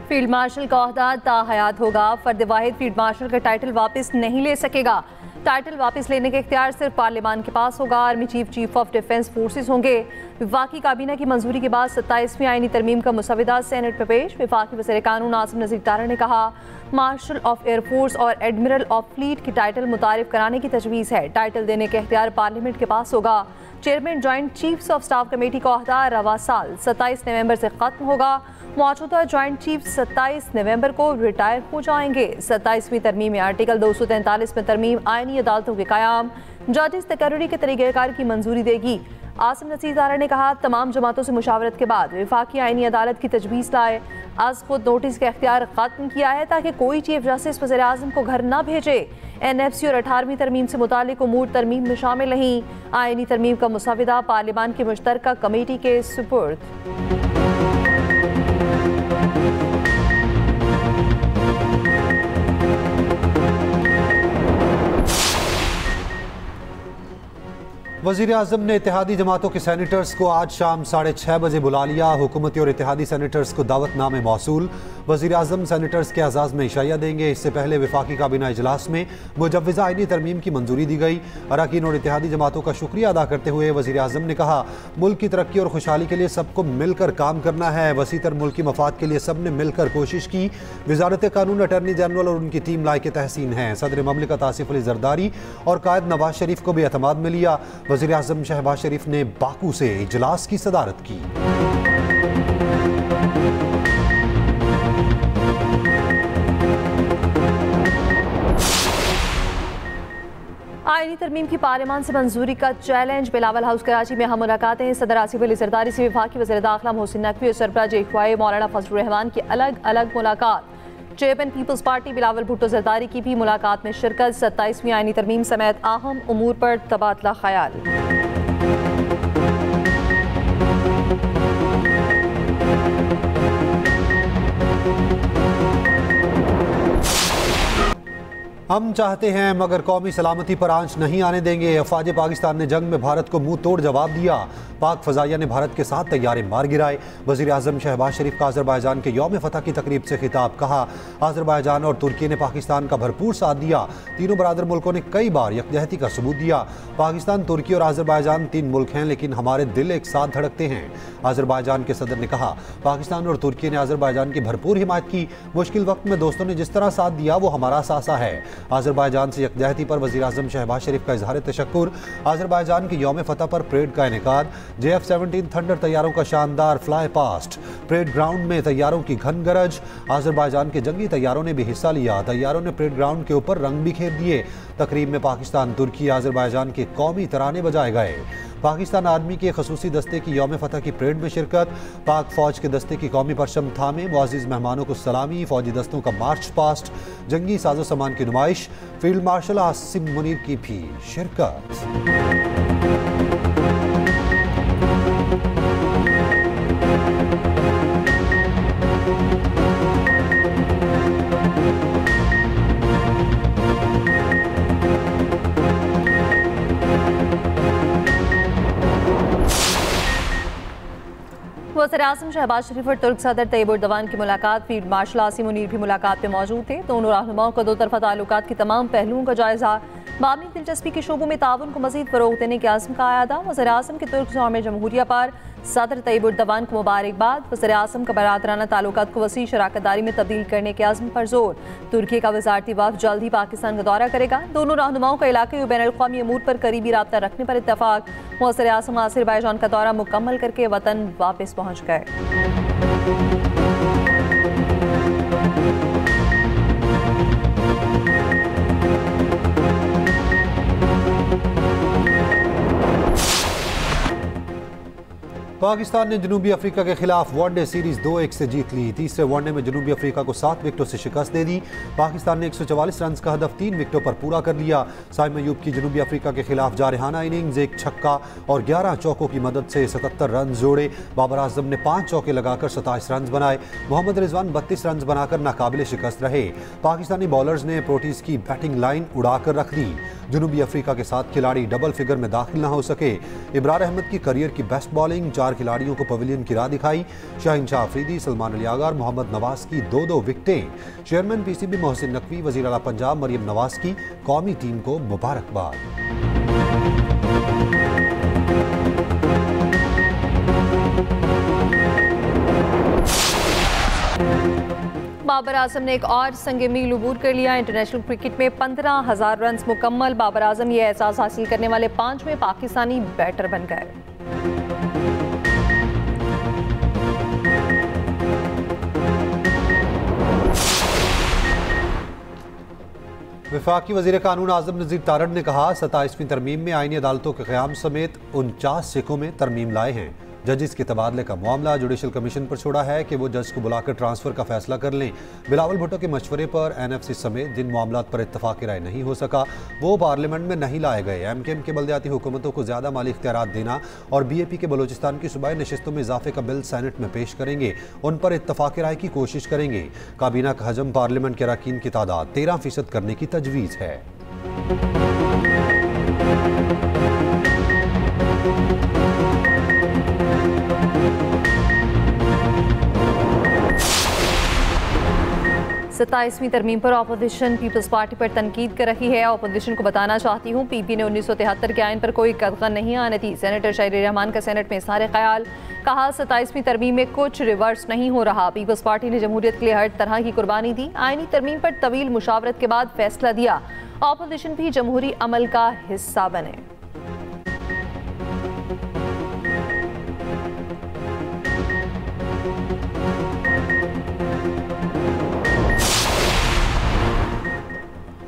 Field marshal का ओहदा ताहयात होगा। फर्द वाहिद फील्ड मार्शल का टाइटल वापस नहीं ले सकेगा। टाइटल वापस लेने का इख्तियार सिर्फ पार्लियामान के पास होगा। Army chief chief of defence forces होंगे। वफाकी काबीना की मंजूरी के बाद 27वीं आईनी तरमीम का मुसविदा सेनेट में पेश। वफाकी वज़ीर कानून आसिम नज़ीर तारा ने कहा, मार्शल ऑफ एयरफोर्स और एडमिरल ऑफ फ्लीट की टाइटल मुतारिफ कराने की तजवीज़ है। टाइटल देने का इख्तियार पार्लियामेंट के पास होगा। Chairman joint chiefs of staff committee का ओहदा रवा साल 27 नवंबर से खत्म होगा। मौजूदा जॉइंट चीफ 27 नवंबर को रिटायर हो जाएंगे। 27वीं तरमीम में आर्टिकल 243 में तरमीम आईनी अदालतों के कायम, जजेस तकर्री के तरीक़ेकार की मंजूरी देगी। आसिम नज़ीर तारा ने कहा, तमाम जमातों से मुशावरत के बाद वफाकी आईनी अदालत की तजवीज़ लाए। आज खुद नोटिस का इख्तियार खत्म किया है ताकि कोई चीफ जस्टिस वज़ीर आज़म को घर न भेजे। NFC और 18वीं तरमीम से मुतालिक उमूर तरमीम में शामिल नहीं। आईनी तरमीम का मुसविदा पार्लियामान की मुश्तरका कमेटी के सुपुर्द। वज़ीर आज़म ने इत्तेहादी जमातों के सेनेटर्स को आज शाम 6:30 बजे बुला लिया। हुकूमती और इत्तेहादी सेनेटर्स को दावतनामे मौसूल। वज़ीर आज़म सेनेटर्स के एजाज़ में इशाया देंगे। इससे पहले वफाकी काबीना इजलास में मुजव्वज़ा आईनी तरमीम की मंजूरी दी गई। अरकान और इत्तेहादी जमातों का शुक्रिया अदा करते हुए वज़ीर आज़म ने कहा, मुल्क की तरक्की और खुशहाली के लिए सबको मिलकर काम करना है। वसीतर मुल्की मफाद के लिए सब ने मिलकर कोशिश की। वज़ारत कानून, अटर्नी जनरल और उनकी टीम लायक तहसीन है। सदर ममलिकत आसिफ अली जरदारी और कायद नवाज शरीफ को भी एतमाद में लिया। वज़ीर आज़म शहबाज शरीफ ने बाकू से इजलास की सदारत की। आईनी तरमीम की पार्लियामान से मंजूरी का चैलेंज। बिलावल हाउस कराची में हम मुलाकातें। सदर आसिफ अली जरदारी से वफाकी वज़ीर दाखिला मोहसिन नकवी और सरबराह जे मौलाना फजलुर रहमान की अलग अलग मुलाकात। चेयरमैन पीपल्स पार्टी बिलावल भुट्टो जरदारी की भी मुलाकात में शिरकत। 27वीं आईनी तरमीम समेत अहम उमूर पर तबादला ख्याल। हम चाहते हैं मगर कौमी सलामती पर आंच नहीं आने देंगे। अफवाज पाकिस्तान ने जंग में भारत को मुंह तोड़ जवाब दिया। पाक फजाइया ने भारत के 7 तैयारे मार गिराए। वज़ीर आज़म शहबाज शरीफ का अज़रबाईजान के यौम फतह की तकरीब से खिताब। कहा, अज़रबाईजान और तुर्की ने पाकिस्तान का भरपूर साथ दिया। तीनों बरादर मुल्कों ने कई बार यकजहती का सबूत दिया। पाकिस्तान, तुर्की और अज़रबाईजान 3 मुल्क हैं, लेकिन हमारे दिल एक साथ धड़कते हैं। अज़रबाईजान के सदर ने कहा, पाकिस्तान और तुर्की ने अज़रबाईजान की भरपूर हिमायत की। मुश्किल वक्त में दोस्तों ने जिस तरह साथ दिया वो हमारा सासा है। अज़रबाईजान से यकजहती पर वज़ीर आज़म शहबाज शरीफ का इजहार तशक्कुर। अज़रबाईजान के यौम फतह पर परेड का इनेकाद। JF-17 थंडर तैयारों का शानदार फ्लाई पास्ट। परेड ग्राउंड में तैयारों की घन गरज। अज़रबाईजान के जंगी तैयारों ने भी हिस्सा लिया। तैयारों ने परेड ग्राउंड के ऊपर रंग बिखेर दिए। तकरीब में पाकिस्तान, तुर्की, अज़रबाईजान के कौमी तराने बजाए गए। पाकिस्तान आर्मी के खसूसी दस्ते की यौम फतह की परेड में शिरकत। पाक फौज के दस्ते की कौमी परचम थामे। मुअज़्ज़िज़ मेहमानों को सलामी। फौजी दस्तों का मार्च पास्ट। जंगी साजो सामान की नुमाइश। फील्ड मार्शल आसिम मुनीर की भी शिरकत। वज़ीर आज़म शहबाज शरीफ और तुर्क सदर तैयब एर्दोगान की मुलाकात। फील्ड मार्शल आसिम मुनीर भी मुलाकात में मौजूद थे। दोनों रहनुमाओं का 2 तरफ़ा ताल्लुकात के तमाम पहलुओं का जायजा। बामी दिलचस्पी के शोबों में ताउन को मज़ीद फ़रोग़ देने के आज़म का आयादा। वज़ीर आज़म के तुर्क यौम जमहूरिया पर सदर तैयब एर्दोगान को मुबारकबाद। वज़ीर आज़म का बरादराना ताल्लुकात को वसी शराकतदारी में तब्दील करने के आज़म पर जोर। तुर्की का वज़ारती वफ़द जल्द ही पाकिस्तान का दौरा करेगा। दोनों रहनुमाओं का इलाक़ाई और बैनुल-अक़वामी अमूर पर करीबी राब्ता रखने पर इत्तफ़ाक़। वज़ीर आज़म अज़रबैजान का दौरा मुकम्मल करके वतन वापस पहुँच गए। पाकिस्तान ने जनूबी अफ्रीका के खिलाफ वनडे सीरीज 2-1 से जीत ली। तीसरे वनडे में जनूबी अफ्रीका को 7 विकेटों से शिकस्त दे दी। पाकिस्तान ने 144 रन का हदफ 3 विकेटों पर पूरा कर लिया। साइम अयूब की जनूबी अफ्रीका के खिलाफ जारहाना इनिंग्स, 1 छक्का और 11 चौकों की मदद से 77 रन जोड़े। बाबर आजम ने 5 चौके लगाकर 27 रन बनाए। मोहम्मद रिजवान 32 रन बनाकर नाकाबिले शिकस्त रहे। पाकिस्तानी बॉलर्स ने प्रोटीज की बैटिंग लाइन उड़ाकर रख दी। जनूबी अफ्रीका के 7 खिलाड़ी डबल फिगर में दाखिल न हो सके। इब्रार अहमद की करियर की बेस्ट बॉलिंग, 4 खिलाड़ियों को पवेलियन की राह दिखाई। शाहिनशाह अफरीदी, सलमान अली आगा और मोहम्मद नवाज की 2-2 विकेटें। चेयरमैन पीसीबी मोहसिन नकवी, वजीर आला पंजाब मरियम नवाज की कौमी टीम को मुबारकबाद। बाबर आजम ने एक और संगे मील अबूर कर लिया। इंटरनेशनल क्रिकेट में 15,000 रन मुकम्मल। बाबर आजम ये एहसास हासिल करने वाले 5वें पाकिस्तानी बैटर बन गए। वफाकी वज़ीर कानून आज़म नज़ीर तारड़ ने कहा, 27वीं तरमीम में आईनी अदालतों के क़याम समेत 49 सिकों में तरमीम लाए हैं। जजिस के तबादले का मामला जुडिशल कमीशन पर छोड़ा है कि वो जज को बुलाकर ट्रांसफ़र का फैसला कर लें। बिलावल भुट्टो के मशवरे पर NFC समेत जिन मामलात पर इत्तफाक़ राय नहीं हो सका वो पार्लियामेंट में नहीं लाए गए। MKM के बल्दियाती हुकूमतों को ज़्यादा माली इख्तियारात देना और BAP के बलोचिस्तान की सूबाई नशिस्तों में इजाफे का बिल सेनेट में पेश करेंगे। उन पर इत्तफाक़ राय की कोशिश करेंगे। काबीना का हजम पार्लियामेंट के अरकान की तादाद 13% करने की तजवीज़ है। सत्ताईसवीं तरमीम पर अपोजिशन पीपल्स पार्टी पर तनकीद कर रही है। अपोजिशन को बताना चाहती हूँ, PP ने 1973 के आइन पर कोई कदगन नहीं आने दी। सेनेटर शायरी रहमान का सेनेट में इज़हार ख्याल। कहा, 27वीं तरमीम में कुछ रिवर्स नहीं हो रहा। पीपल्स पार्टी ने जमहूरियत के लिए हर तरह की कुर्बानी दी। आइनी तरमीम पर तवील मुशावरत के बाद फैसला दिया। अपोजिशन भी जमहूरी अमल का हिस्सा बने।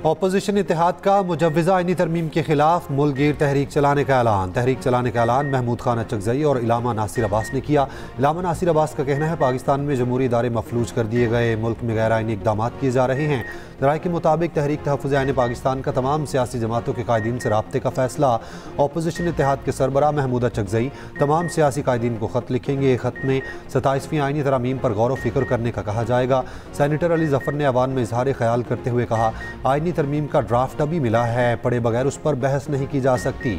अपोजिशन इत्तेहाद का मुजव्वज़ा आईनी तरमीम के खिलाफ मुल्कगीर तहरीक चलाने का ऐलान। तहरीक चलाने का ऐलान महमूद खान अचकज़ई और इलामा नासिर अब्बास ने किया। इलामा नासिर अब्बास का कहना है, पाकिस्तान में जमहूरी इदारे मफलूज कर दिए गए, मुल्क में गैर आईनी इक़दाम किए जा रहे हैं। राय के मुताबिक तहरीक तहफ़्फ़ुज़ आईन पाकिस्तान का तमाम सियासी जमातों के कायदीन से राब्ते का फैसला। अपोजिशन इत्तेहाद के सरबराह महमूद अचकज़ई तमाम सियासी कायदीन को ख़त लिखेंगे। ख़त में 27वीं आईनी तरमीम पर गौर व फिक्र करने का कहा जाएगा। सेनेटर अली ज़फ़र ने अवान में इजहार ख्याल करते हुए कहा, आईनी तरमीम का ड्राफ्ट अभी मिला है, पढ़े बगैर उस पर बहस नहीं की जा सकती।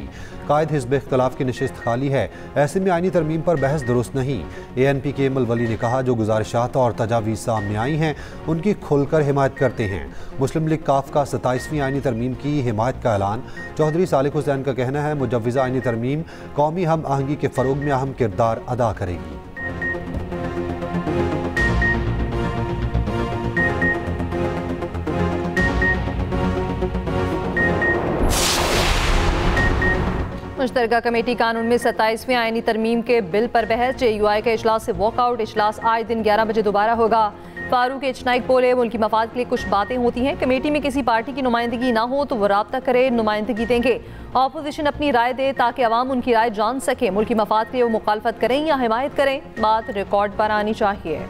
कायद हिज़्ब इख्तिलाफ की नशिस्त खाली है, ऐसे में आईनी तरमीम पर बहस दुरुस्त नहीं। ANP के एमल वली ने कहा, जो गुजारिशात और तजावीज़ सामने आई हैं उनकी खुलकर हिमायत करते हैं। मुस्लिम लीग काफ का 27वीं आईनी तरमीम की हिमायत का ऐलान। चौधरी सालिक हुसैन का कहना है, मुजव्वज़ा आईनी तरमीम कौमी हम आहंगी के फ़रोग में अहम किरदार अदा करेगी। मुश्तरका कमेटी कानून में 27वीं आईनी तरमीम के बिल पर बहस। JUI का इजलास से वॉकआउट। इजलास आए दिन 11 बजे दोबारा होगा। फारूक एच नाइक बोले, मुल्की मफाद के लिए कुछ बातें होती हैं, कमेटी में किसी पार्टी की नुमाइंदगी ना हो तो वो राब्ता करे, नुमाइंदगी देंगे। अपोजिशन अपनी राय दे ताकि अवाम उनकी राय जान सके। मुल्की मफाद के लिए वो मुखालफत करें या हिमायत करें, बात रिकॉर्ड पर आनी चाहिए।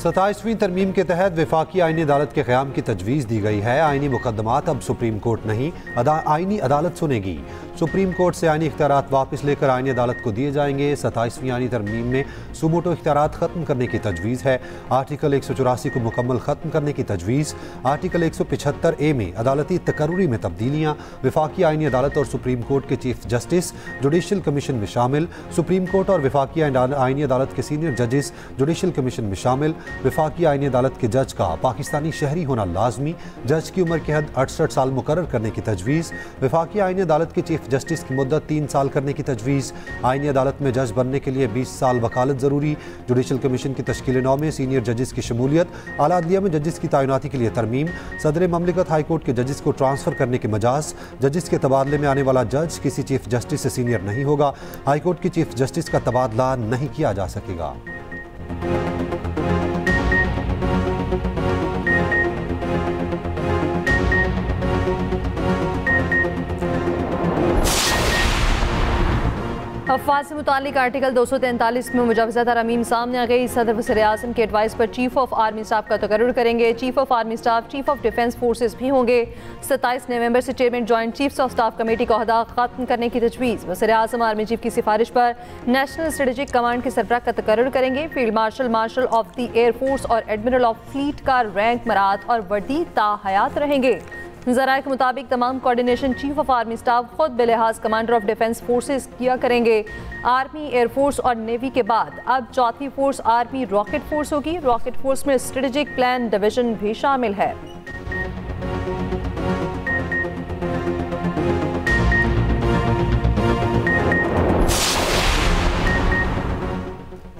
सताईसवीं तरमीम के तहत वफाकी आईनी अदालत के क़याम की तजवीज़ दी गई है। आईनी मुकदमात अब सुप्रीम कोर्ट नहीं आईनी अदालत सुनेगी। सुप्रीम कोर्ट से आईनी इख्तियारात वापस लेकर आईनी अदालत को दिए जाएंगे। 27वीं आईनी तरमीम में सुमोटो इख्तियारात ख़त्म करने की तजवीज़ है। आर्टिकल 184 को मुकम्मल ख़त्म करने की तजवीज़। आर्टिकल 175A में अदालती तकर्री में तब्दीलियाँ। वफाकी आईनी अदालत और सुप्रीम कोर्ट के चीफ जस्टिस जुडिशल कमीशन में शामिल। सुप्रीम कोर्ट और वफाकी आईनी अदालत के सीनियर जजेस जुडिशल कमीशन में शामिल। वफाकी आईनी अदालत के जज का पाकिस्तानी शहरी होना लाजमी। जज की उम्र की हद 68 साल मुकर्रर करने की तजवीज़। वफाकी आईनी अदालत के चीफ जस्टिस की मुद्दत 3 साल करने की तजवीज़। आईनी अदालत में जज बनने के लिए 20 साल वकालत ज़रूरी। जुडिशल कमीशन की तश्कील 9 में सीनियर जजेस की शमूलियत। आला अदलिया में जजेस की तैनाती के लिए तरमीम। सदर ममलिकत हाई कोर्ट के जजेस को ट्रांसफ़र करने के मजाज। जजेस के तबादले में आने वाला जज किसी चीफ जस्टिस से सीनियर नहीं होगा। हाई कोर्ट की चीफ जस्टिस का तबादला नहीं किया जा सकेगा। अफवाज से मुतालिक आर्टिकल 243 में मुजवज़ा तरमीम सामने आ गई। सदर वज़ीर-ए-आज़म के एडवाइस पर चीफ ऑफ आर्मी स्टाफ का तकर्रुर करेंगे। Chief of army staff chief of defence forces भी होंगे। 27 नवंबर से chairman joint chiefs of staff committee का ओहदा खत्म करने की तजवीज़। वज़ीर-ए-आज़म आर्मी चीफ की सिफारिश पर नेशनल स्ट्रेटेजिक कमांड के सरबराह का तकर्रुर करेंगे। Field marshal, marshal of the air force और एडमिरल ऑफ फ्लीट का रैंक, मरात और वर्दी ताहयात रहेंगे। ज़राए के मुताबिक तमाम coordination chief of army staff खुद बेलिहाज कमांडर ऑफ डिफेंस फोर्सेस किया करेंगे। आर्मी, एयरफोर्स और नेवी के बाद अब चौथी फोर्स आर्मी रॉकेट फोर्स होगी। रॉकेट फोर्स में स्ट्रेटेजिक प्लान डिवीजन भी शामिल है।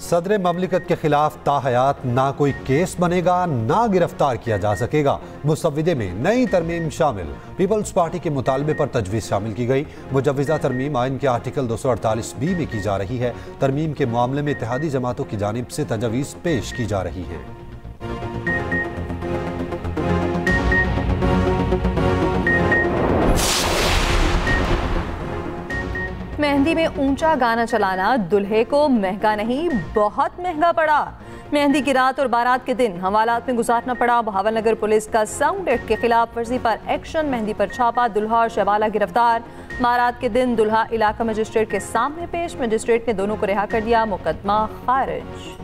सदर ममलिकत के खिलाफ ताहयात ना कोई केस बनेगा, ना गिरफ्तार किया जा सकेगा। मुसव्विदे में नई तरमीम शामिल। पीपल्स पार्टी के मुतालबे पर तजवीज़ शामिल की गई। मुजवज़ा तरमीम आइन के आर्टिकल 248B में की जा रही है। तरमीम के मामले में इत्तेहादी जमातों की जानिब से तजवीज़ पेश की जा रही है। मेहंदी में ऊंचा गाना चलाना दुल्हे को महंगा नहीं, बहुत महंगा पड़ा। मेहंदी की रात और बारात के दिन हवालात में गुजारना पड़ा। बहावलनगर पुलिस का साउंड एक्ट के खिलाफ वर्जी पर एक्शन। मेहंदी पर छापा, दुल्हा और शहवाला गिरफ्तार। बारात के दिन दुल्हा इलाका मजिस्ट्रेट के सामने पेश। मजिस्ट्रेट ने दोनों को रिहा कर दिया। मुकदमा खारिज।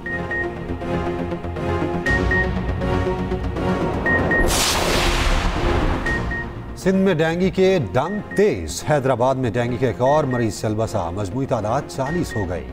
सिंध में डेंगू के डंक तेज। हैदराबाद में डेंगू के एक और मरीज से अलबसा। मजमूई तादाद 40 हो गई।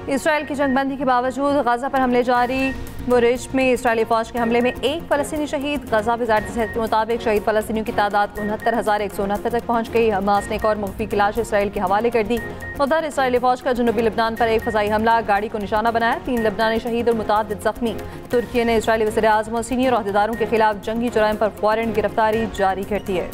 इसराइल की जंगबंदी के बावजूद गजा पर हमले जारी। बुरेश में इसराइली फौज के हमले में एक फ़लस्तीनी शहीद। गजा वज़ारत सेहत के मुताबिक शहीद फ़लस्तीनियों की तादाद 69,169 तक पहुँच गई। हमास ने एक और मुख्फी की लाश इसराइल के हवाले कर दी। उधर इसराइली फौज का जनूबी लेबनान पर एक फ़ज़ाई हमला, गाड़ी को निशाना बनाया। 3 लेबनानी शहीद और मुतअद्दिद ज़ख्मी। तुर्की ने इसराइली वज़ीर-ए-आज़म और सीनियर अहदेदारों के खिलाफ जंगी जुराइम पर वारंट गिरफ्तारी जारी कर दी है।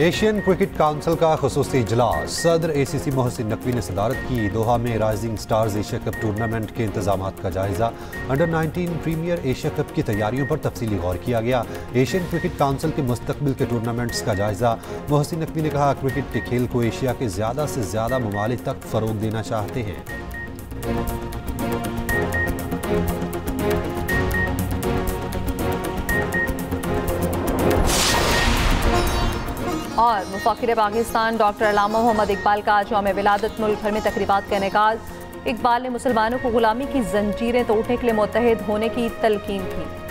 एशियन क्रिकेट काउंसिल का खुसूसी इजलास। सदर ACC मोहसिन नकवी ने सदारत की। दोहा में rising stars Asia cup tournament के इंतजामात का जायजा। अंडर 19 प्रीमियर एशिया कप की तैयारियों पर तफसीली गौर किया गया। एशियन क्रिकेट काउंसिल के मुस्तकबिल के टूर्नामेंट्स का जायजा। मोहसिन नकवी ने कहा, क्रिकेट के खेल को एशिया के ज़्यादा से ज़्यादा ममालिक तक फ़रोग देना चाहते हैं। और मुफ़क्किर पाकिस्तान डॉक्टर अल्लामा मोहम्मद इकबाल का आज यौम विलादत मुल्क भर में तकरीबात का इनेकाद। इकबाल ने मुसलमानों को गुलामी की जंजीरें तोड़ने के लिए मुत्तहिद होने की तलकीन की।